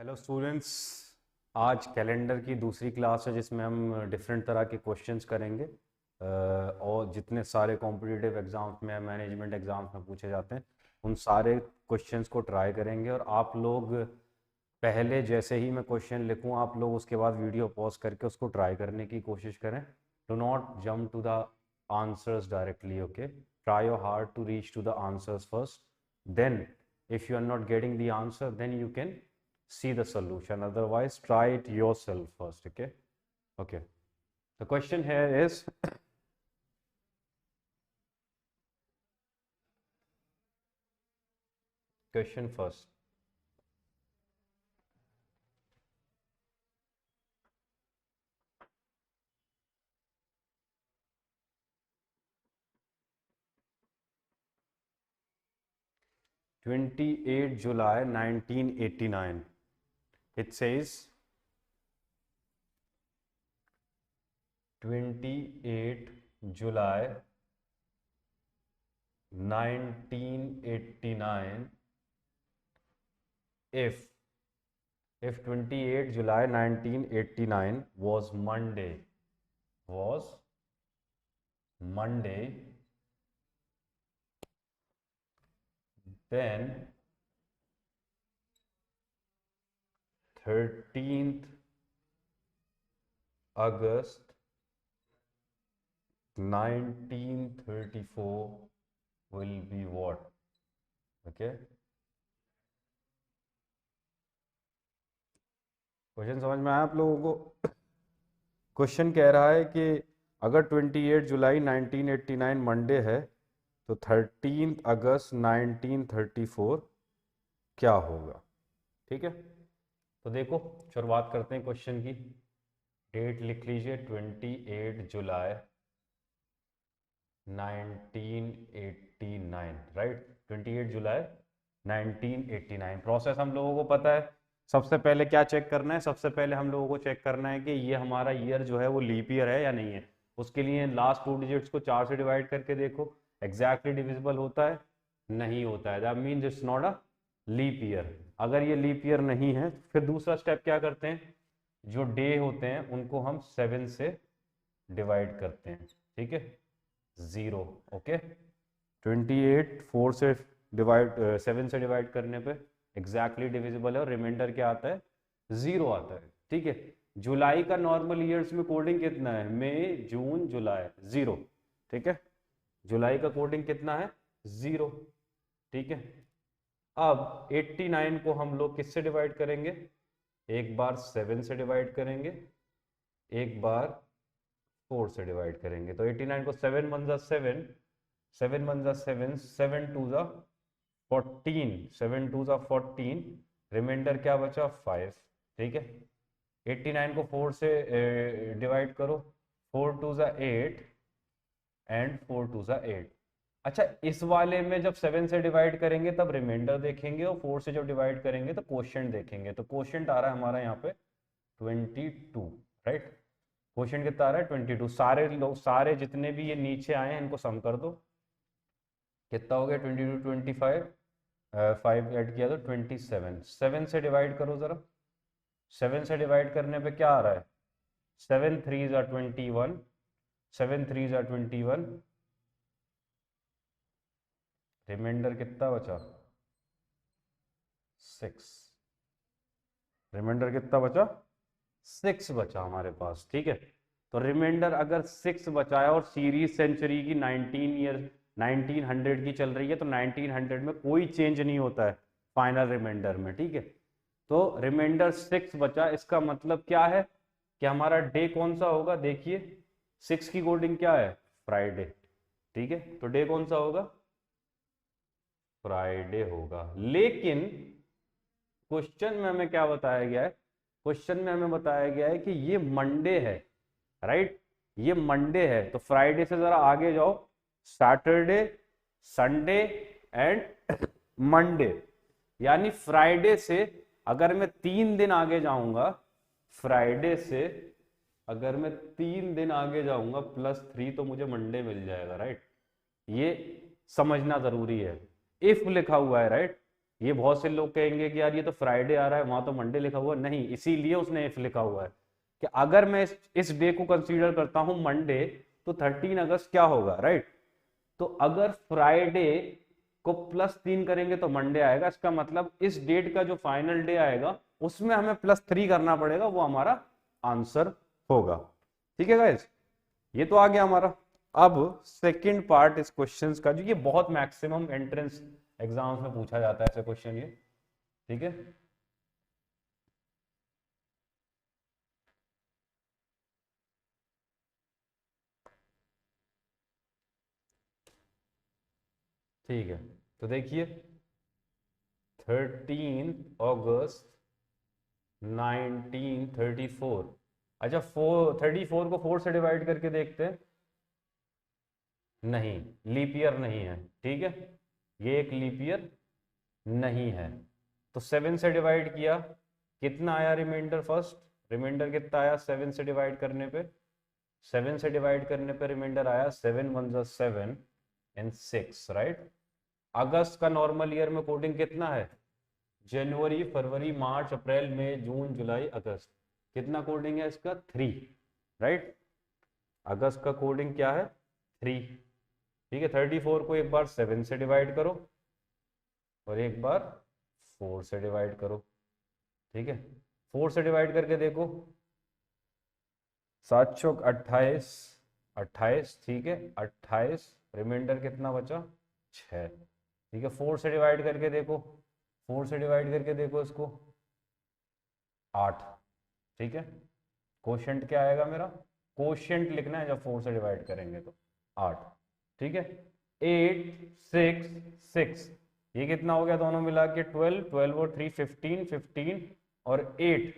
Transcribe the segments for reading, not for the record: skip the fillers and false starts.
Hello students. आज calendar की दूसरी क्लास है जिसमें हम डिफरेंट तरह के क्वेश्चंस करेंगे और जितने सारे कॉम्पिटिटिव एग्जाम्स में मैनेजमेंट एग्जाम्स में पूछे जाते हैं उन सारे क्वेश्चंस को ट्राई करेंगे। और आप लोग पहले जैसे ही मैं क्वेश्चन लिखूं आप लोग उसके बाद वीडियो पॉज करके उसको ट्राई करने की कोशिश करें। Do not jump to the answers directly, okay. Try your hard to reach to the answers first, then if you are not getting the answer then you can see the solution, otherwise try it yourself first. Okay, the question here is question first. July 28, 1989, it says 28 July 1989, if 28 July 1989 was Monday, then 13th August 1934 will be what? Okay, question समझ में आया आप लोगों को? Question कह रहा है कि अगर 28 जुलाई 1989 मंडे है तो 13 अगस्त 1934 क्या होगा? ठीक है, तो देखो शुरुआत करते हैं क्वेश्चन की। डेट लिख लीजिए 28 जुलाई 1989, राइट। 28 जुलाई 1989। प्रोसेस हम लोगों को पता है। सबसे पहले क्या चेक करना है? सबसे पहले हम लोगों को चेक करना है कि ये हमारा ईयर जो है वो लीप ईयर है या नहीं है। उसके लिए लास्ट टू डिजिट्स को 4 से डिवाइड करके देखो, एग्जैक्टली डिविजिबल होता है? नहीं होता है, that means it's not a leap year. अगर ये लीप ईयर नहीं है फिर दूसरा स्टेप क्या करते हैं, जो डे होते हैं उनको हम 7 से डिवाइड करते हैं। ठीक है, 0। ओके, 28 4 से डिवाइड 7 से डिवाइड करने पे एग्जैक्टली डिविजिबल है और रिमाइंडर क्या आता है? 0 आता है। ठीक है, जुलाई का नॉर्मल ईयर्स में कोडिंग कितना है? मई जून जुलाई, 0। ठीक है, जुलाई का कोडिंग कितना है? 0। ठीक है, अब 89 को हम लोग किससे डिवाइड करेंगे? एक बार 7 से डिवाइड करेंगे, एक बार 4 से डिवाइड करेंगे। तो 89 को 7 वन जा 7, 7 वन जा 7, 7 टू जा 14, 7 टू जा 14, रिमाइंडर क्या बचा? 5। ठीक है, 89 को 4 से डिवाइड करो, 4 टू जा 8 एंड 4 टू जा 8। अच्छा, इस वाले में जब 7 से डिवाइड करेंगे तब रिमाइंडर देखेंगे और 4 से जब डिवाइड करेंगे तो क्वोशिएंट देखेंगे। तो क्वोशिएंट आ रहा है हमारा यहाँ पे 22, राइट। क्वोशिएंट कितना आ रहा है? 22। सारे लोग, सारे जितने भी ये नीचे आए हैं इनको सम कर दो। कितना हो गया? 22 25, 5 ऐड किया तो 27। 7 से डिवाइड करो जरा। 7 से डिवाइड करने पे क्या आ रहा है? 7 3 जा 21, 7 3 जा 21, रिमाइंडर कितना बचा? 6। रिमाइंडर कितना बचा? 6 बचा हमारे पास। ठीक है, तो रिमाइंडर अगर 6 बचा है और सीरीज सेंचुरी की 1900 की चल रही है तो 1900 में कोई चेंज नहीं होता है फाइनल रिमाइंडर में। ठीक है, तो रिमाइंडर 6 बचा, इसका मतलब क्या है कि हमारा डे कौन सा होगा? देखिए 6 की कोडिंग क्या है? फ्राइडे। ठीक है, तो डे कौन सा होगा? फ्राइडे होगा। लेकिन क्वेश्चन में हमें क्या बताया गया है? क्वेश्चन में हमें बताया गया है कि ये मंडे है, राइट। ये मंडे है, तो फ्राइडे से जरा आगे जाओ, सैटरडे, संडे एंड मंडे। यानी फ्राइडे से अगर मैं 3 दिन आगे जाऊंगा, फ्राइडे से अगर मैं 3 दिन आगे जाऊंगा +3 तो मुझे मंडे मिल जाएगा, राइट। ये समझना जरूरी है। इफ लिखा हुआ है, राइट। ये बहुत से लोग कहेंगे कि यार ये तो फ्राइडे आ रहा है, वहां तो मंडे लिखा हुआ है। नहीं, इसीलिए उसने इफ लिखा हुआ है कि अगर मैं इस डे को कंसीडर करता हूं मंडे, तो 13 अगस्त क्या होगा, राइट। तो अगर फ्राइडे को +3 करेंगे तो मंडे आएगा। इसका मतलब इस डेट का जो फाइनल डे आएगा उसमें हमें +3 करना पड़ेगा, वो हमारा आंसर होगा। ठीक है गाइस, ये तो आ गया हमारा। अब सेकंड पार्ट इस क्वेश्चंस का, जो ये बहुत मैक्सिमम एंट्रेंस एग्जाम्स में पूछा जाता है ऐसे क्वेश्चन ये। ठीक है, ठीक है, तो देखिए 13 अगस्त 1934। अच्छा, 34 को 4 से डिवाइड करके देखते हैं। नहीं, लीप ईयर नहीं है, ठीक है, ये एक लीप ईयर नहीं है। तो 7 से डिवाइड किया, कितना आया रिमाइंडर, फर्स्ट रिमाइंडर कितना आया 7 से डिवाइड करने पे, 7 से डिवाइड करने पे रिमाइंडर आया 7 1 जा 7 एंड 6, राइट। अगस्त का नॉर्मल ईयर में कोडिंग कितना है, जनवरी फरवरी मार्च अप्रैल मई जून जुलाई अगस्त। कितना कोडिंग है इसका, 3, राइट। अगस्त का कोडिंग क्या है, 3। ठीक है, 34 को एक बार 7 से डिवाइड करो और एक बार 4 से डिवाइड करो। ठीक है, 4 से डिवाइड करके देखो, 7 चौक 28, 28, ठीक है, 28, रिमाइंडर कितना बचा, 6। ठीक है, 4 से डिवाइड करके देखो, 4 से डिवाइड करके देखो इसको, 8। ठीक है, कोशेंट क्या आएगा मेरा, कोशेंट लिखना है जब 4 से डिवाइड करेंगे तो 8। ठीक है, 8 6 6, ये कितना हो गया दोनों मिला के 12, 12 और 3 15, 15 और 8,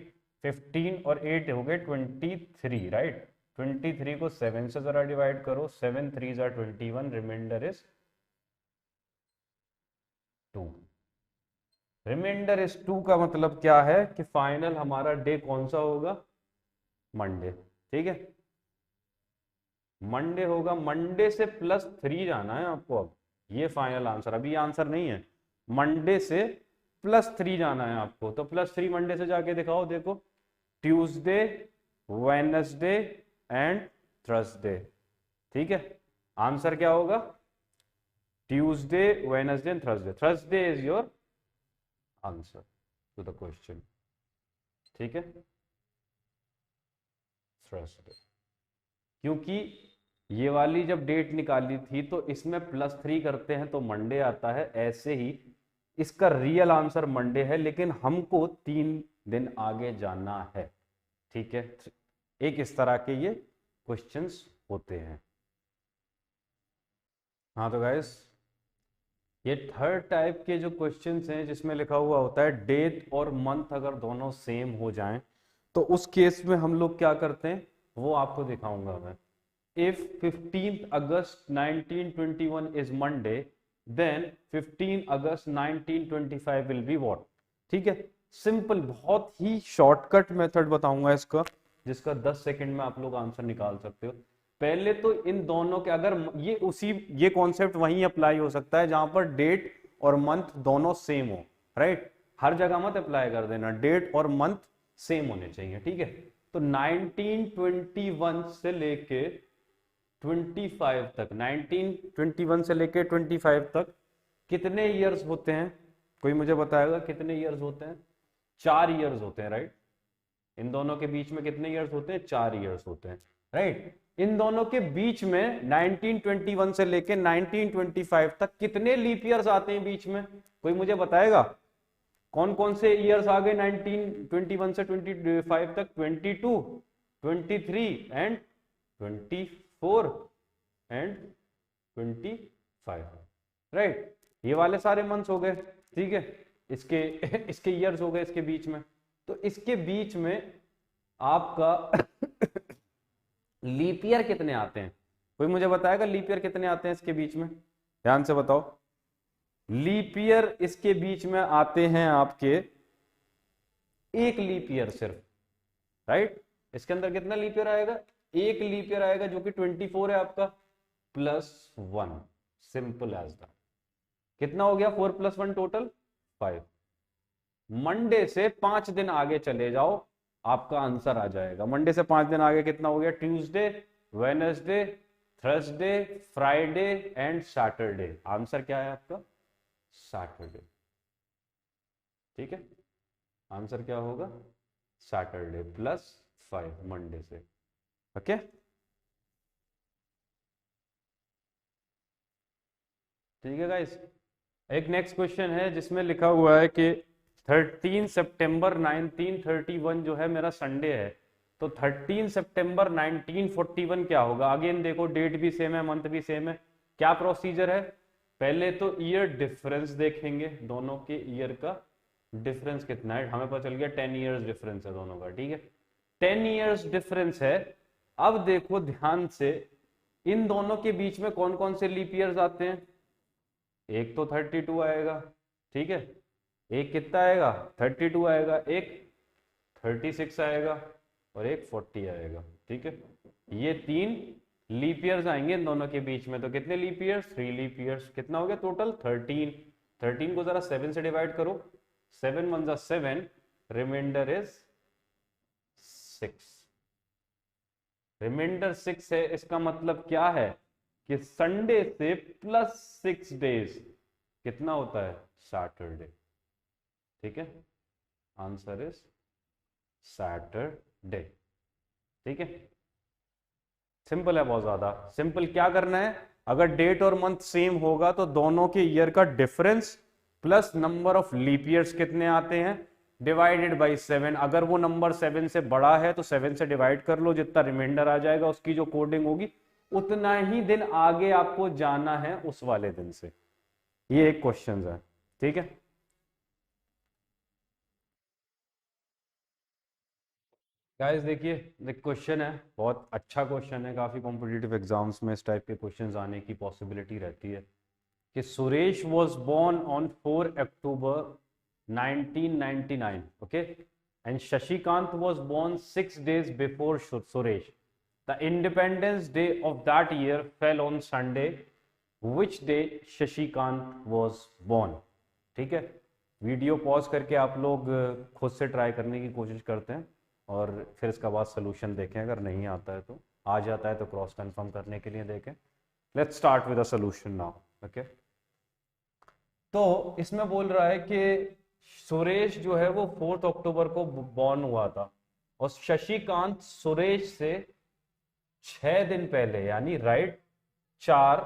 15 और 8 हो गए 23, राइट। 23 को 7 से जरा डिवाइड करो, 7 3 जा 21, रिमाइंडर इज 2। रिमाइंडर इज 2 का मतलब क्या है कि फाइनल हमारा डे कौन सा होगा, मंडे। ठीक है, मंडे होगा, मंडे से +3 जाना है आपको। अब ये फाइनल आंसर, अभी आंसर नहीं है, मंडे से +3 जाना है आपको। तो +3 मंडे से जाके दिखाओ, देखो ट्यूसडे, वेडनेसडे एंड थर्सडे। ठीक है, आंसर क्या होगा, Tuesday Wednesday and Thursday. Thursday is your answer to the question. ठीक है, थर्सडे, क्योंकि ये वाली जब डेट निकाली थी तो इसमें +3 करते हैं तो मंडे आता है, ऐसे ही इसका रियल आंसर मंडे है, लेकिन हमको 3 दिन आगे जाना है। ठीक है, एक इस तरह के ये क्वेश्चंस होते हैं। हाँ तो गाइस, ये थर्ड टाइप के जो क्वेश्चंस हैं जिसमें लिखा हुआ होता है डेट और मंथ अगर दोनों सेम हो जाएं, तो उस केस में हम लोग क्या करते हैं वो आपको दिखाऊंगा मैं। If 15th August 1921 is Monday, then 15 August 1925 will be what? ठीक है, सिंपल, बहुत ही शॉर्टकट मेथड बताऊंगा इसका, जिसका 10 सेकंड में आप लोग आंसर निकाल सकते हो। पहले तो इन दोनों के, अगर ये कॉन्सेप्ट वहीं अप्लाई हो सकता है जहां पर डेट और मंथ दोनों सेम हो, राइट। हर जगह मत अप्लाई कर देना, डेट और मंथ सेम होने चाहिए। ठीक है, तो 1921 से लेके 25 तक, 1921 से लेके 25 तक कितने ईयर्स होते हैं, कोई मुझे बताएगा कितने ईयर्स होते हैं, 4 ईयर्स होते हैं, राइट। इन दोनों के बीच में कितने ईयर्स होते हैं, 4 ईयर्स होते हैं, राइट। इन दोनों के बीच में 1921 से लेके 1925 तक कितने लीप ईयर्स आते हैं बीच में, कोई मुझे बताएगा कौन कौन से ईयर्स आ गए 1921 से 25 तक, 22, 23 एंड 24 एंड 25, राइट। ये वाले सारे मंथ्स हो गए, ठीक है, इसके इसके ईयर्स हो गए इसके बीच में। तो इसके बीच में आपका लीप ईयर कितने आते हैं, कोई मुझे बताएगा लीप ईयर कितने आते हैं इसके बीच में, ध्यान से बताओ। लीप ईयर इसके बीच में आते हैं आपके एक लीप ईयर सिर्फ, राइट। इसके अंदर कितना लीप ईयर आएगा, एक लीप ईयर आएगा जो कि 24 है आपका, +1, सिंपल एज दैट। कितना हो गया 4 + 1 टोटल 5। मंडे से 5 दिन आगे चले जाओ, आपका आंसर आ जाएगा। मंडे से 5 दिन आगे कितना हो गया? Tuesday, Wednesday, Thursday, Friday and Saturday. Answer क्या है आपका? सैटरडे। ठीक है, आंसर क्या होगा? सैटरडे +5 मंडे से। ओके, ठीक है गाइस। एक नेक्स्ट क्वेश्चन है जिसमें लिखा हुआ है कि 13 सितंबर 1931 जो है मेरा संडे है, तो 13 सितंबर 1941 क्या होगा? अगेन देखो, डेट भी सेम है, मंथ भी सेम है। क्या प्रोसीजर है? पहले तो ईयर डिफरेंस देखेंगे, दोनों के ईयर का डिफरेंस कितना है। हमें पता चल गया 10 ईयर्स डिफरेंस है दोनों का। ठीक है, 10 ईयर्स डिफरेंस है। अब देखो ध्यान से, इन दोनों के बीच में कौन कौन से लीप ईयर्स आते हैं? एक तो 32 आएगा, ठीक है, एक कितना आएगा? 32 आएगा, एक 36 आएगा और एक 40 आएगा। ठीक है, ये 3 लीप ईयर्स आएंगे इन दोनों के बीच में। तो कितने लीप ईयर्स? 3 leap years. कितना हो गया टोटल? 13। 13 को जरा 7 से डिवाइड करो, 7 1 जा 7, रिमाइंडर इज 6। रिमाइंडर 6 है, इसका मतलब क्या है कि संडे से +6 डेज कितना होता है? सैटरडे। ठीक है, आंसर इज सैटरडे। ठीक है, सिंपल है, बहुत ज्यादा सिंपल। क्या करना है? अगर डेट और मंथ सेम होगा तो दोनों के ईयर का difference plus number of leap years कितने आते हैं डिवाइडेड बाई 7। अगर वो नंबर 7 से बड़ा है तो 7 से डिवाइड कर लो, जितना रिमाइंडर आ जाएगा उसकी जो कोडिंग होगी उतना ही दिन आगे आपको जाना है उस वाले दिन से। ये एक क्वेश्चन है। ठीक है, गाइस देखिए, क्वेश्चन है, बहुत अच्छा क्वेश्चन है। काफी कॉम्पिटिटिव एग्जाम्स में इस टाइप के क्वेश्चंस आने की पॉसिबिलिटी रहती है कि Suresh was born on 4 October 1999, okay, and Shashikant was born 6 days before Suresh. The independence day of that year fell on Sunday, which day Shashikant was born. ठीक है, वीडियो पॉज करके आप लोग खुद से ट्राई करने की कोशिश करते हैं और फिर इसका बाद सोल्यूशन देखें। अगर नहीं आता है तो, आ जाता है तो क्रॉस कंफर्म करने के लिए देखें। Let's start with a solution now. Okay, तो इसमें बोल रहा है कि सुरेश जो है वो 4 अक्टूबर को बॉर्न हुआ था और शशिकांत सुरेश से 6 दिन पहले, यानी राइट 4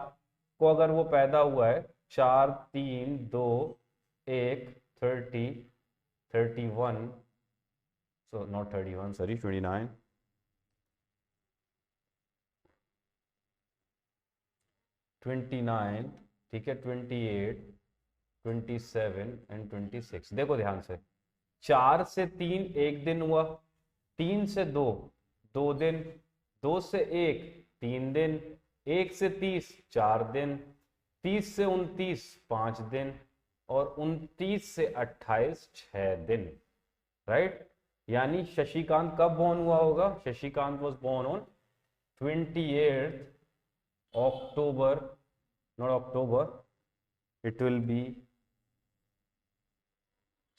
को अगर वो पैदा हुआ है, 4 3 2 1 30 31, so not 31, sorry 29, 29, ठीक है, 28, 27 एंड 26। देखो ध्यान से, 4 से 3 1 दिन हुआ, 3 से 2 2 दिन, 2 से 1 3 दिन, 1 से 30 4 दिन, 30 से 29 5 दिन और 29 से 28 6 दिन। राइट, यानी शशिकांत कब बॉर्न हुआ होगा? Shashikant was born on 28 October, not October, it will be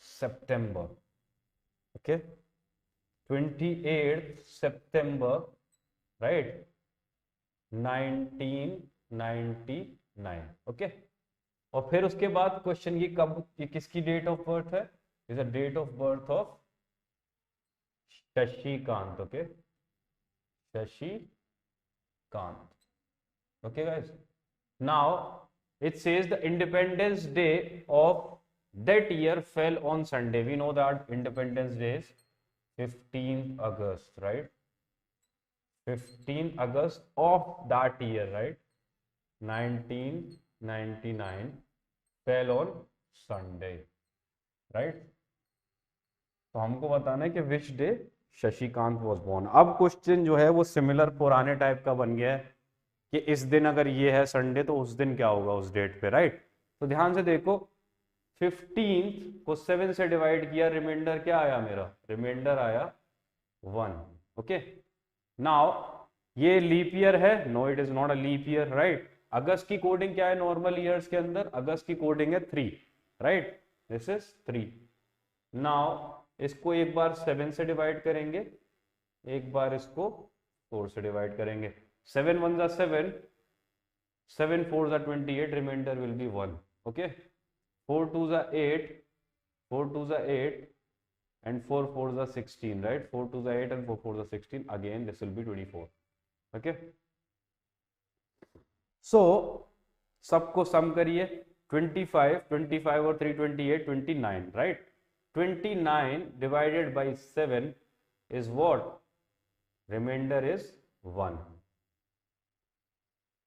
September. Okay, 28 September, right, 1999. Okay, और फिर उसके बाद क्वेश्चन ये कब, ये किसकी डेट ऑफ बर्थ है? Is the date of birth of Shashikant. Okay, Shashikant. Okay guys, now it says the Independence Day of that year fell on Sunday. We know that Independence Day is 15th August, right? 15th August of that year, right? 1999 fell on Sunday, right? तो हमको बताना है कि which day Shashikant was born. अब question जो है वो similar पुराने टाइप का बन गया है कि इस दिन अगर ये है संडे तो उस दिन क्या होगा उस डेट पे, राइट? तो ध्यान से देखो, 15 को 7 से डिवाइड किया, रिमाइंडर क्या आया मेरा? रिमाइंडर आया 1। ओके, नाउ ये लीप ईयर है? No, it is not a leap year, right? अगस्त की कोडिंग क्या है नॉर्मल ईयर्स के अंदर? अगस्त की कोडिंग है 3, राइट? This is 3। नाउ इसको एक बार 7 से डिवाइड करेंगे, एक बार इसको 4 से डिवाइड करेंगे। 7 1 जा 7, 7 4 जा 28, रिमाइंडर विल बी 1। ओके, 4 2 जा 8, 4 2 जा 8 and 4 4 जा 16, right? 4 2 जा 8 and 4 4 जा 16, again this will be 24। okay, so सबको सम करिए, 25 25 और 3 28 29, right? 29 divided by 7 is what? Remainder is 1।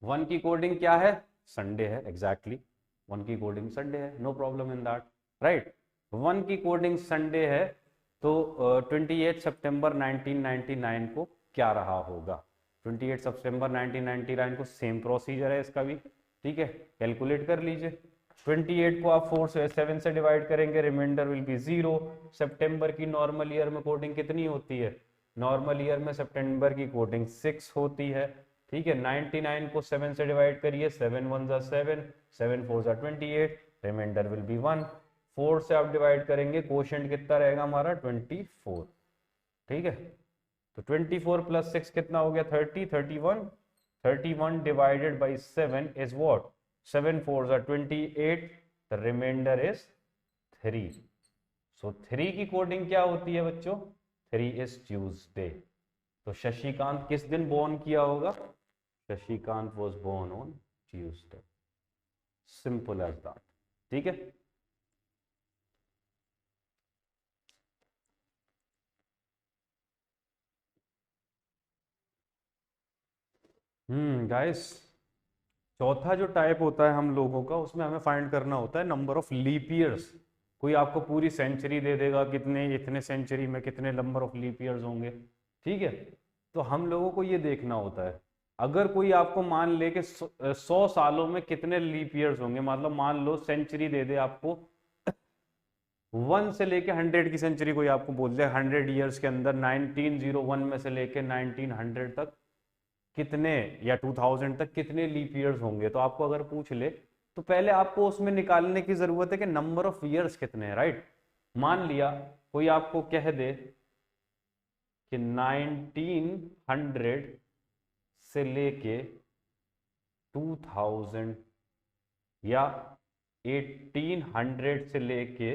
1 की कोडिंग क्या है? संडे है, एग्जैक्टली। 1 की कोडिंग संडे है, no problem in that, right. 1 की कोडिंग संडे है, तो 28 सितंबर 1999 को क्या रहा होगा? 28 सितंबर 1999 को सेम प्रोसीजर है इसका भी, ठीक है, कैलकुलेट कर लीजिए। 28 को आप 4 से 7 से डिवाइड करेंगे, रिमाइंडर विल बी 0। सितंबर की नॉर्मल ईयर में कोडिंग कितनी होती है? नॉर्मल ईयर में सितंबर की कोडिंग 6 होती है, ठीक है। 99 को 7 से डिवाइड करिए, 7 1 जा 7, 7 4 जा 28, रिमाइंडर विल बी 1। 4 से आप डिवाइड करेंगे, कोशेंट कितना रहेगा हमारा? 24, ठीक है। तो 24 प्लस 6 कितना हो गया? 30, 31। 31 डिवाइडेड बाई 7 इज व्हाट? 7 4 जा 28, द रिमाइंडर इज 3। सो 3 की कोडिंग क्या होती है बच्चों? 3 इज ट्यूसडे। तो शशिकांत किस दिन बोर्न किया होगा? Shashikant was born on Tuesday, simple as that, ठीक है। गाइस, चौथा जो टाइप होता है हम लोगों का, उसमें हमें फाइंड करना होता है नंबर ऑफ लीप ईयर्स। कोई आपको पूरी सेंचुरी दे देगा, कितने इतने सेंचुरी में कितने नंबर ऑफ लीप ईयर्स होंगे, ठीक है। तो हम लोगों को ये देखना होता है, अगर कोई आपको मान ले कि 100 सालों में कितने लीप ईयर्स होंगे, मतलब मान लो सेंचुरी दे दे आपको 1 से लेके 100 की सेंचुरी, कोई आपको बोल दे 100 ईयर्स के अंदर 1901 में से लेके 1900 तक कितने, या 2000 तक कितने लीप ईयर्स होंगे, तो आपको अगर पूछ ले तो पहले आपको उसमें निकालने की जरूरत है कि नंबर ऑफ ईयर्स कितने हैं, राइट। मान लिया कोई आपको कह दे कि 1900 से लेके 2000 या 1800 से लेके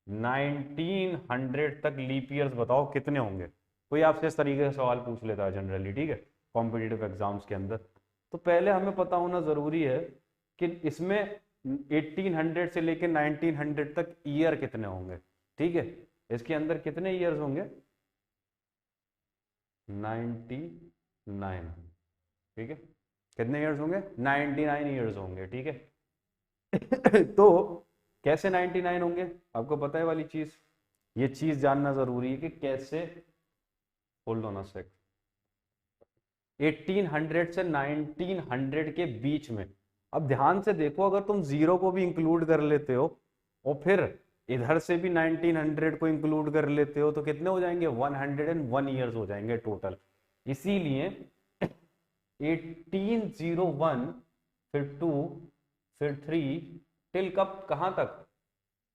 1900 तक लीप ईयर्स बताओ कितने होंगे। कोई आपसे इस तरीके से सवाल पूछ लेता है जनरली, ठीक है, कॉम्पिटिटिव एग्जाम्स के अंदर। तो पहले हमें पता होना जरूरी है कि इसमें 1800 से लेके 1900 तक ईयर कितने होंगे, ठीक है। इसके अंदर कितने ईयर्स होंगे? 99, ठीक है। कितने ईयर्स होंगे? 99 ईयर्स होंगे, ठीक है। तो कैसे 99 होंगे, आपको पता है वाली चीज? ये चीज जानना जरूरी है कि कैसे। होल्ड ऑन अ सेक। 1800 से 1900 के बीच में, अब ध्यान से देखो, अगर तुम 0 को भी इंक्लूड कर लेते हो और फिर इधर से भी 1900 को इंक्लूड कर लेते हो, तो कितने हो जाएंगे? 101 ईयर्स हो जाएंगे टोटल। इसीलिए 1801 फिर 2 फिर 3 टिल कब, कहां तक?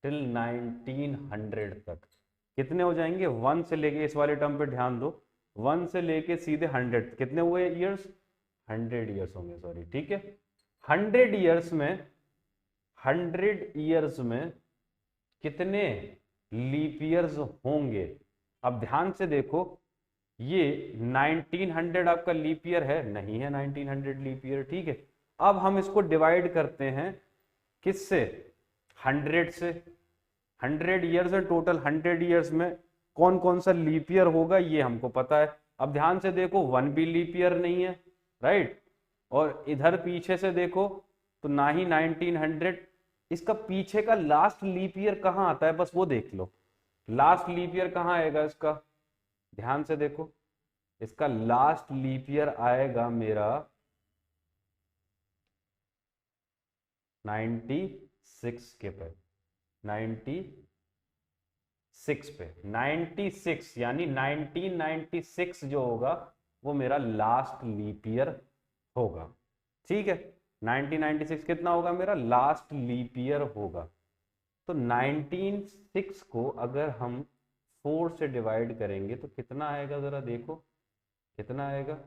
टिल 1900 तक। कितने हो जाएंगे? 1 से लेके, इस वाले टर्म पे ध्यान दो, 1 से लेके सीधे 100, कितने हुए ईयर्स? 100 ईयर्स होंगे, सॉरी, ठीक है। 100 ईयर्स में, 100 ईयर्स में कितने लीप ईयर्स होंगे? अब ध्यान से देखो, ये 1900 आपका लीप ईयर है? नहीं है 1900 लीप ईयर, ठीक है। अब हम इसको डिवाइड करते हैं किससे? 100 से। 100 ईयर्स है टोटल, 100 ईयर्स में कौन कौन सा लीप ईयर होगा ये हमको पता है। अब ध्यान से देखो, 1 भी लीप ईयर नहीं है, राइट। और इधर पीछे से देखो तो ना ही 1900, इसका पीछे का लास्ट लीप ईयर कहाँ आता है, बस वो देख लो। लास्ट लीप ईयर कहाँ आएगा इसका? ध्यान से देखो, इसका लास्ट लीप ईयर आएगा मेरा 96 के पे, 96 पे, 96 यानी 1996 जो होगा वो मेरा लास्ट लीप ईयर होगा, ठीक है। 1996 कितना होगा? मेरा लास्ट लीप ईयर होगा। तो 196 को अगर हम 4 से डिवाइड करेंगे तो कितना आएगा, जरा देखो कितना आएगा।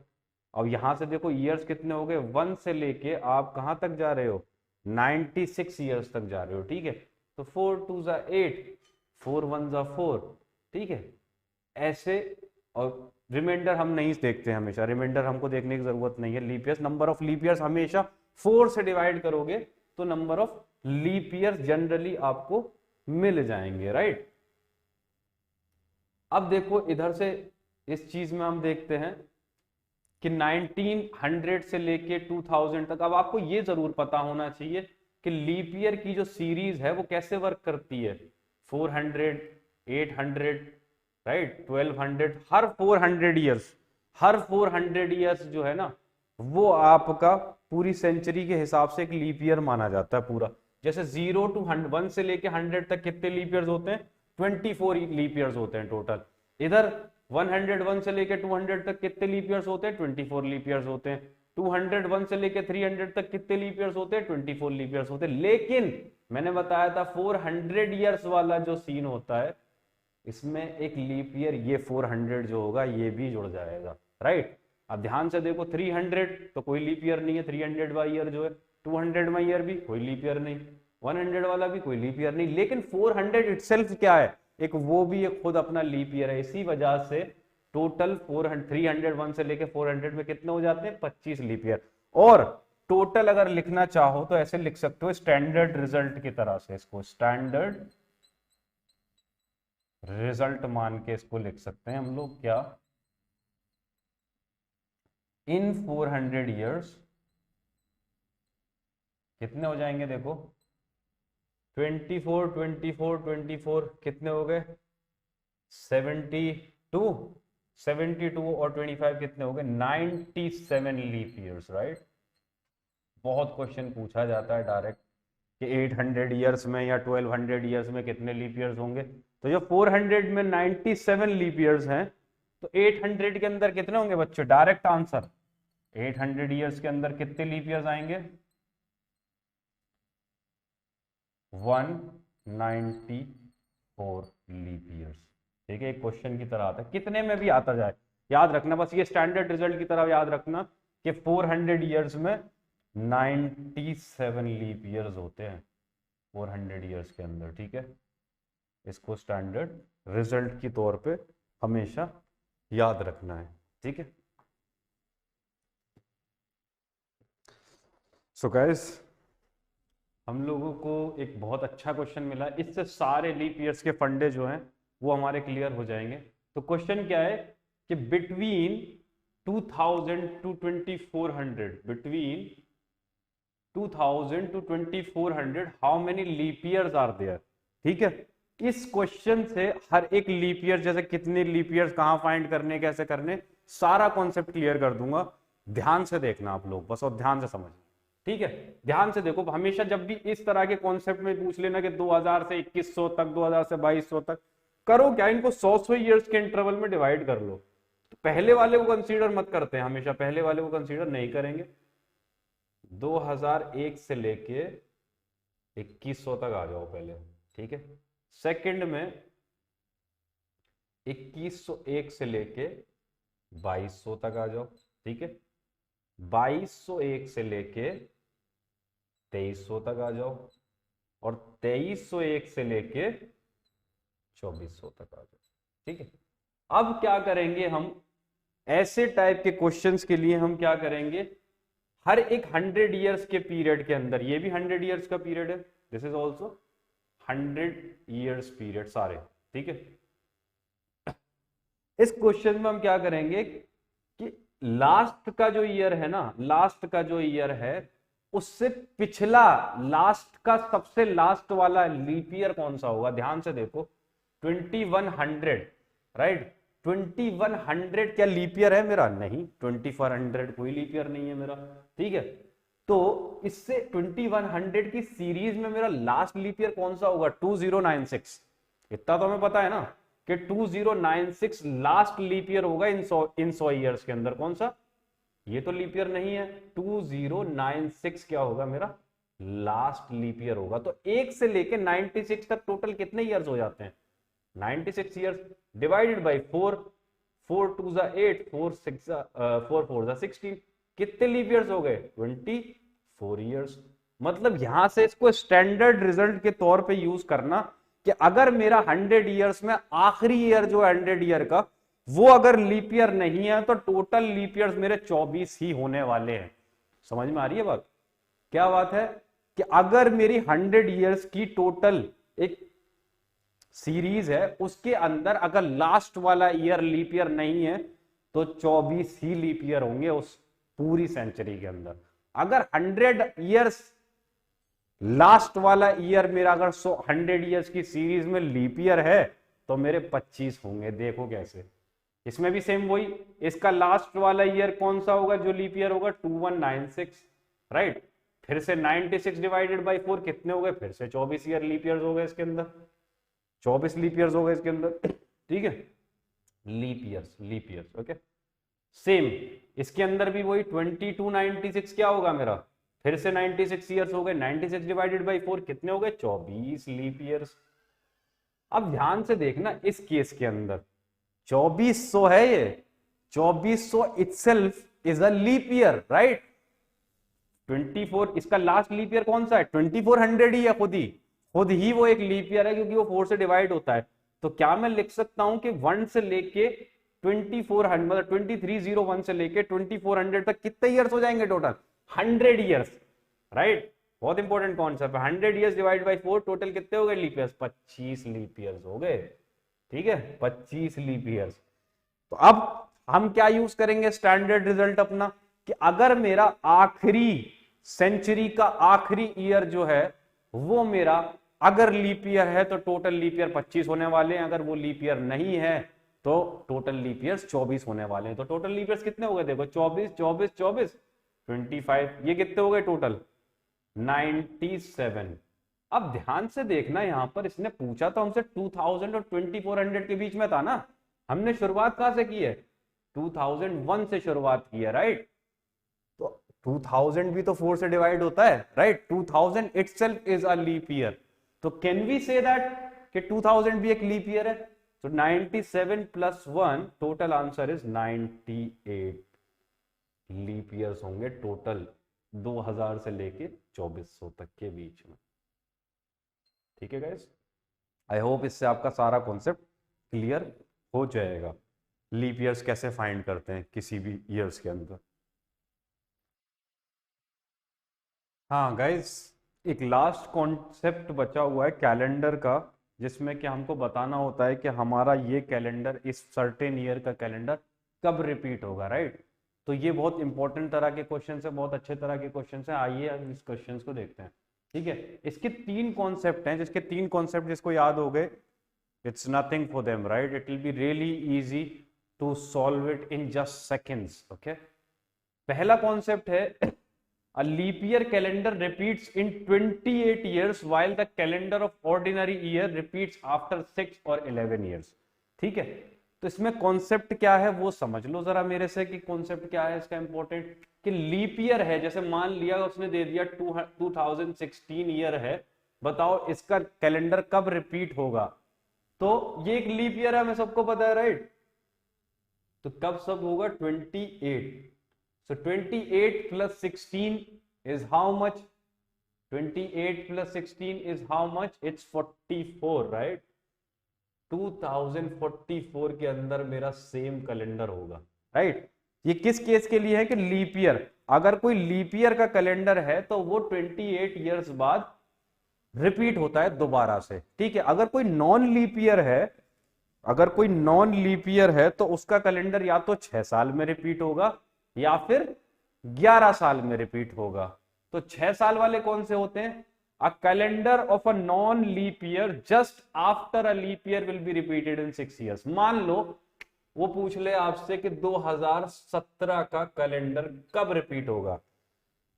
अब यहां से देखो ईयर्स कितने हो गए, 1 से लेके आप कहां तक जा रहे हो, 96 ईयर्स तक जा रहे हो, ठीक है। तो 4 2 ज़ा 8, 4 1 ज़ा 4, ठीक है ऐसे। और रिमाइंडर हम नहीं देखते हमेशा, रिमाइंडर हमको देखने की जरूरत नहीं है। Leap years, number of leap years हमेशा 4 से डिवाइड करोगे तो number of leap years generally आपको मिल जाएंगे, राइट। अब देखो इधर से इस चीज में हम देखते हैं कि 1900 से लेके 2000 तक। अब आपको ये जरूर पता होना चाहिए कि लीप ईयर की जो सीरीज है वो कैसे वर्क करती है। 400, 800, राइट, 1200, हर 400 ईयर्स, हर 400 ईयर्स जो है ना वो आपका पूरी सेंचुरी के हिसाब से एक लीप ईयर माना जाता है पूरा। जैसे 0 to 1 से लेके 100 तक कितने लीप ईयर्स होते हैं, 24 लीप ईयर्स होते हैं टोटल। इधर 101 से लेके 200 तक कितने लीप ईयर्स होते हैं, 24 लीप ईयर्स होते हैं। 201 से लेके 300 तक कितने लीप ईयर्स होते हैं, 24 लीप ईयर्स होते हैं। लेकिन मैंने बताया था 400 ईयर्स वाला जो सीन होता है इसमें एक लीप ईयर ये 400 जो होगा ये भी जुड़ जाएगा, राइट। अब ध्यान से देखो 300 तो कोई लीप ईयर नहीं है, 300 वाला ईयर जो है, 200 में ईयर भी कोई लीप ईयर नहीं, 100 वाला भी कोई लीप ईयर नहीं। लेकिन 400 इटसेल्फ क्या है, एक वो भी एक खुद अपना लीप ईयर है। इसी वजह से टोटल 301 से लेके 400 में कितने हो जाते हैं, 25 लीप ईयर। और टोटल अगर लिखना चाहो तो ऐसे लिख सकते हो स्टैंडर्ड रिजल्ट की तरह से, इसको स्टैंडर्ड रिजल्ट मान के इसको लिख सकते हैं हम लोग क्या, इन 400 ईयर्स कितने हो जाएंगे, देखो 24 24 24 कितने हो गए, 72 72 और 25 कितने हो गए, 97 लीप ईयर्स, राइट। बहुत क्वेश्चन पूछा जाता है डायरेक्ट कि 800 ईयर्स में या 1200 ईयर्स में कितने लीप ईयर्स होंगे। तो जो 400 में 97 लीप ईयर्स हैं तो 800 के अंदर कितने होंगे बच्चों, डायरेक्ट आंसर 800 ईयर्स के अंदर कितने लीप ईयर्स आएंगे, 194 लीप ईयर्स, ठीक है। एक क्वेश्चन की तरह आता है, कितने में भी आता जाए याद रखना, बस ये स्टैंडर्ड रिजल्ट की तरह याद रखना कि 400 ईयर्स में 97 लीप ईयर्स होते हैं 400 ईयर्स के अंदर, ठीक है। इसको स्टैंडर्ड रिजल्ट की तौर पे हमेशा याद रखना है, ठीक है। सो गाइस हम लोगों को एक बहुत अच्छा क्वेश्चन मिला, इससे सारे लीप ईयर्स के फंडे जो हैं वो हमारे क्लियर हो जाएंगे। तो क्वेश्चन क्या है कि between 2000 to 2400, between 2000 to 2400 how many leap years are there, ठीक है। इस क्वेश्चन से हर एक लीप ईयर, जैसे कितने लीप ईयर्स कहां फाइंड करने, कैसे करने, सारा कॉन्सेप्ट क्लियर कर दूंगा। ध्यान से देखना आप लोग बस, और ध्यान से समझना, ठीक है। ध्यान से देखो, हमेशा जब भी इस तरह के कॉन्सेप्ट में पूछ लेना कि 2000 से 2100 तक, 2000 से 2200 तक, करो क्या, इनको 100 ईयर्स के इंटरवल में डिवाइड कर लो। तो पहले वाले को कंसीडर मत करते हैं, हमेशा पहले वाले को कंसीडर नहीं करेंगे। 2001 से लेके 2100 तक आ जाओ पहले, ठीक है। सेकंड में 2101 से लेके 2200 तक आ जाओ, ठीक है। 2201 से लेके 2300 तक आ जाओ, और 2301 से लेके 2400 तक आ जाओ, ठीक है। अब क्या करेंगे हम, ऐसे टाइप के क्वेश्चंस के लिए हम क्या करेंगे, हर एक 100 ईयर्स के पीरियड के अंदर, ये भी 100 ईयर्स का पीरियड है, this is also 100 years period सारे, ठीक है। इस क्वेश्चन में हम क्या करेंगे कि लास्ट का जो ईयर है ना, लास्ट का जो ईयर है उससे पिछला, लास्ट का सबसे लास्ट वाला लीप ईयर कौन सा होगा, ध्यान से देखो 2100, राइट। 2100 क्या लीप ईयर है मेरा, नहीं। 2400 कोई लीप ईयर नहीं है मेरा, ठीक है। तो इससे 2100 की सीरीज में मेरा लास्ट लीप ईयर कौन सा होगा, 2096। इतना तो हमें पता है ना कि 2096 लास्ट लीप ईयर होगा इन 100 ईयर्स के अंदर। कौन सा, ये तो लीप ईयर नहीं है। 2096 क्या होगा मेरा लास्ट लीप ईयर होगा। तो 1 से लेके 96 तक टोटल कितने ईयर्स हो जाते हैं? 96 ईयर्स डिवाइडेड बाय 4, 4 2 जा 8, 4 6 जा 4 4 जा 16, कितने लीप ईयर्स हो गए? 24 ईयर्स। मतलब यहां से इसको स्टैंडर्ड रिजल्ट के तौर पे यूज करना कि अगर मेरा 100 ईयर्स में आखिरी ईयर जो 100 ईयर का वो अगर लीप ईयर नहीं है तो टोटल लीप ईयर्स मेरे 24 ही होने वाले हैं। समझ में आ रही है बात? क्या बात है कि अगर मेरी 100 ईयर्स की टोटल एक सीरीज है उसके अंदर अगर लास्ट वाला ईयर लीप ईयर नहीं है तो 24 ही लीप ईयर होंगे उस पूरी सेंचुरी के अंदर। अगर 100 ईयर्स लास्ट वाला ईयर मेरा अगर 100 ईयर्स की सीरीज में लीप ईयर है तो मेरे 25 होंगे। देखो कैसे, इसमें भी सेम वही, इसका लास्ट वाला ईयर कौन सा होगा जो लीप ईयर होगा? 2196, राइट। फिर से 96 डिवाइडेड बाई 4 कितने हो गए? फिर से 24 ईयर लीप ईयर्स हो गए इसके अंदर, 24 लीप ईयर्स हो गए इसके अंदर, ठीक है। Leap years okay. सेम इसके अंदर भी वही 2296 क्या होगा मेरा? फिर से 96 ईयर्स हो गए, 96 डिवाइडेड बाई 4 कितने हो गए? 24 लीप ईयर्स। अब ध्यान से देखना इस केस के अंदर 2400 है ये, 2400 itself is a leap year, right. 24 इसका लास्ट लीप ईयर कौन सा है? 2400 ही है, खुद ही वो एक लीप ईयर है क्योंकि वो 4 से डिवाइड होता है। तो क्या मैं लिख सकता हूं कि 1 से लेके 2400 मतलब 2301 से लेके 2400 तक कितने ईयर्स हो जाएंगे टोटल? 100 years, right. बहुत इंपॉर्टेंट कॉन्सेप्ट है। 100 ईयर्स डिवाइड बाई 4 टोटल कितने हो गए लीप ईयर्स? 25 लीप ईयर्स हो गए, ठीक है, 25 लीप ईयर्स। तो अब हम क्या यूज करेंगे स्टैंडर्ड रिजल्ट अपना कि अगर मेरा आखिरी सेंचुरी का आखिरी ईयर जो है वो मेरा अगर लीप ईयर है तो टोटल लीप ईयर 25 होने वाले हैं, अगर वो लीप ईयर नहीं है तो टोटल लीप ईयर्स 24 होने वाले हैं। तो टोटल लीप ईयर्स कितने हो गए? देखो 24 24 24 25, ये कितने हो गए टोटल? 97। अब ध्यान से देखना यहां पर इसने पूछा तो हमसे 2000 और 2400 के बीच में था ना। हमने शुरुआत कहां से की है? 2001 से शुरुआत की है, राइट। तो 2000 भी तो 4 से डिवाइड होता है, right. 2000 itself is a leap year. तो कैन वी से दैट कि 2000 भी एक लीप ईयर है? तो 97 plus 1 total answer is 98 leap years होंगे टोटल 2000 से लेके 2400 तक के बीच में। ठीक है गाइस, आई होप इससे आपका सारा कॉन्सेप्ट क्लियर हो जाएगा। लीप ईयर्स कैसे फाइंड करते हैं किसी भी ईयर्स के अंदर। हाँ गाइस, एक लास्ट कॉन्सेप्ट बचा हुआ है कैलेंडर का, जिसमें कि हमको बताना होता है कि हमारा ये कैलेंडर इस सर्टेन ईयर का कैलेंडर कब रिपीट होगा, राइट। तो ये बहुत इंपॉर्टेंट तरह के क्वेश्चन है, बहुत अच्छे तरह के क्वेश्चन है। आइए हम इस क्वेश्चन को देखते हैं, ठीक है। इसके 3 कॉन्सेप्ट हैं, जिसके 3 कॉन्सेप्ट जिसको याद हो गए, it's nothing for them, right. It will be really easy to solve it in just seconds, okay. पहला कॉन्सेप्ट है a leap year calendar repeats in 28 years while the calendar of ordinary year repeats after 6 or 11 years। ठीक है, तो इसमें concept क्या है वो समझ लो जरा मेरे से कि कॉन्सेप्ट क्या है इसका। इंपॉर्टेंट कि लीप ईयर है, जैसे मान लिया उसने दे दिया 2016 ईयर है, बताओ इसका कैलेंडर कब रिपीट होगा। तो ये एक लीप ईयर है, हमें सबको पता है, राइट। तो कब सब होगा? 28। So 28 plus 16 is how much? 28 plus 16 is how much? It's 44, right? 2044 के अंदर मेरा सेम कैलेंडर होगा, राइट। ये किस केस के लिए है कि लीप ईयर, अगर कोई लीप ईयर का कैलेंडर है तो वो 28 ईयर्स बाद रिपीट होता है दोबारा से, ठीक है। अगर कोई नॉन लीप ईयर है, अगर कोई नॉन लीप ईयर है तो उसका कैलेंडर या तो 6 साल में रिपीट होगा या फिर 11 साल में रिपीट होगा। तो 6 साल वाले कौन से होते हैं? A calendar of a non leap year just after a leap year will be repeated in 6 years. मान लो वो पूछ ले आपसे कि 2017 का कैलेंडर कब रिपीट होगा,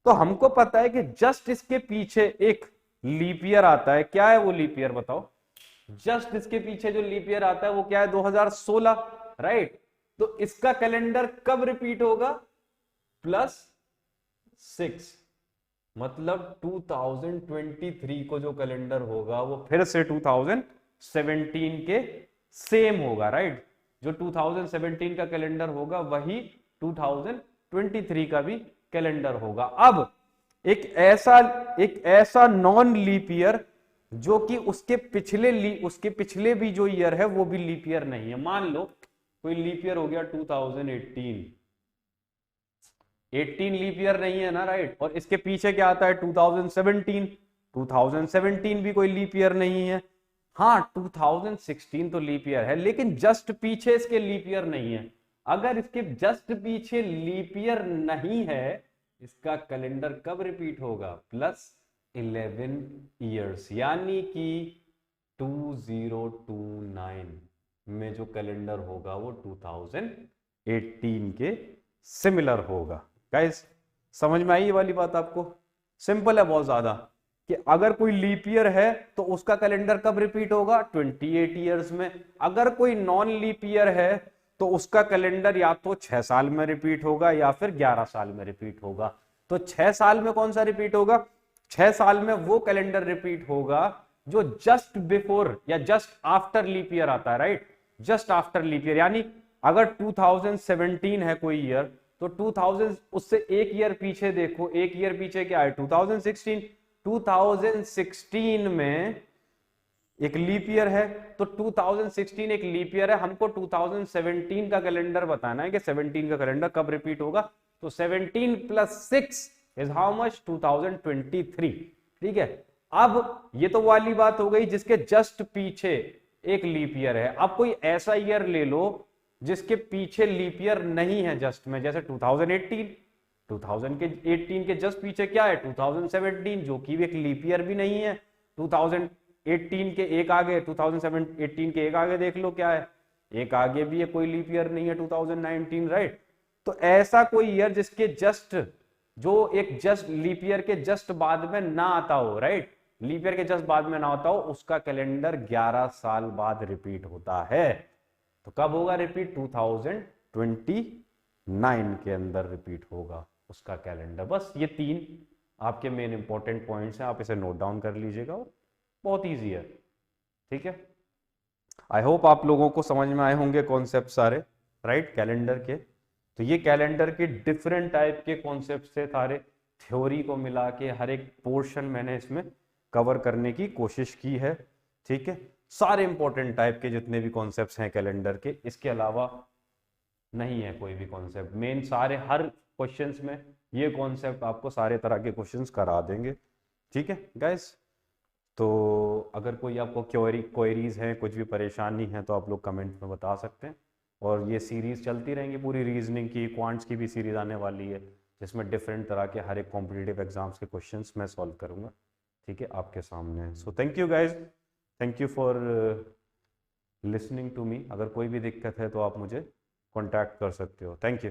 तो हमको पता है कि जस्ट इसके पीछे एक लीप ईयर आता है। क्या है वो लीप ईयर बताओ? जस्ट इसके पीछे जो लीप ईयर आता है वो क्या है? 2016, राइट। तो इसका कैलेंडर कब रिपीट होगा? +6, मतलब 2023 को जो कैलेंडर होगा वो फिर से 2017 के सेम होगा, राइट। जो 2017 का कैलेंडर होगा वही 2023 का भी कैलेंडर होगा। अब एक ऐसा नॉन लीप ईयर जो कि उसके पिछले भी जो ईयर है वो भी लीप ईयर नहीं है। मान लो कोई लीप ईयर हो गया 2018, 18 लीप ईयर नहीं है ना, राइट। और इसके पीछे क्या आता है 2017, 2017 भी कोई लीप ईयर नहीं है। हाँ 2016 तो लीप ईयर है, लेकिन जस्ट पीछे इसके लीप ईयर नहीं है। अगर इसके जस्ट पीछे लीप ईयर नहीं है, इसका कैलेंडर कब रिपीट होगा? +11 ईयर्स, यानी कि 2029 में जो कैलेंडर होगा वो 2018 के सिमिलर होगा। गाइस समझ में आई ये वाली बात आपको? सिंपल है बहुत ज्यादा, कि अगर कोई लीप ईयर है तो उसका कैलेंडर कब रिपीट होगा? 28 ईयर्स में। अगर कोई नॉन लीप ईयर है तो उसका कैलेंडर या तो 6 साल में रिपीट होगा या फिर 11 साल में रिपीट होगा। तो 6 साल में कौन सा रिपीट होगा? 6 साल में वो कैलेंडर रिपीट होगा जो जस्ट बिफोर या जस्ट आफ्टर लीप ईयर आता है, right. Just after leap year, यानी अगर 2017 है कोई ईयर तो 2000 उससे एक ईयर पीछे देखो, एक ईयर पीछे क्या है? 2016। 2016 में एक लीप ईयर है, तो 2016 एक लीप ईयर है। हमको 2017 का कैलेंडर बताना है कि 17 का कैलेंडर कब रिपीट होगा। तो 17 + 6 इज हाउ मच? 2023। ठीक है। अब ये तो वाली बात हो गई जिसके जस्ट पीछे एक लीप ईयर है। अब कोई ऐसा ईयर ले लो जिसके पीछे लीप ईयर नहीं है जस्ट में, जैसे 2018। 2018 के जस्ट पीछे क्या है? 2017, जो कि एक लीप ईयर भी नहीं है। 2018 के एक आगे 2018 के एक आगे देख लो क्या है, एक आगे भी है, कोई लीप ईयर नहीं है 2019, राइट। तो ऐसा कोई ईयर जिसके जस्ट जो एक जस्ट लीप ईयर के जस्ट बाद में ना आता हो, राइट, लीप ईयर के जस्ट बाद में ना आता हो, उसका कैलेंडर 11 साल बाद रिपीट होता है। तो कब होगा रिपीट? 2029 के अंदर रिपीट होगा उसका कैलेंडर। बस ये 3 आपके मेन इंपॉर्टेंट पॉइंट्स हैं, आप इसे नोट डाउन कर लीजिएगा और बहुत ईजी है। ठीक है। आई होप आप लोगों को समझ में आए होंगे कॉन्सेप्ट सारे, राइट, कैलेंडर के। तो ये कैलेंडर के डिफरेंट टाइप के कॉन्सेप्ट से सारे थ्योरी को मिला के हर एक पोर्शन मैंने इसमें कवर करने की कोशिश की है। ठीक है। सारे इंपॉर्टेंट टाइप के जितने भी कॉन्सेप्ट्स हैं कैलेंडर के, इसके अलावा नहीं है कोई भी कॉन्सेप्ट। मेन सारे हर क्वेश्चंस में ये कॉन्सेप्ट आपको सारे तरह के क्वेश्चंस करा देंगे। ठीक है गाइस। तो अगर कोई आपको क्वेरीज हैं, कुछ भी परेशानी है, तो आप लोग कमेंट में बता सकते हैं। और ये सीरीज चलती रहेंगी, पूरी रीजनिंग की, क्वांट्स की भी सीरीज आने वाली है, जिसमें डिफरेंट तरह के हर एक कॉम्पिटिटिव एग्जाम्स के क्वेश्चंस मैं सॉल्व करूंगा। ठीक है, आपके सामने। So thank you guys, thank you for listening to me. अगर कोई भी दिक्कत है तो आप मुझे कॉन्टैक्ट कर सकते हो। Thank you.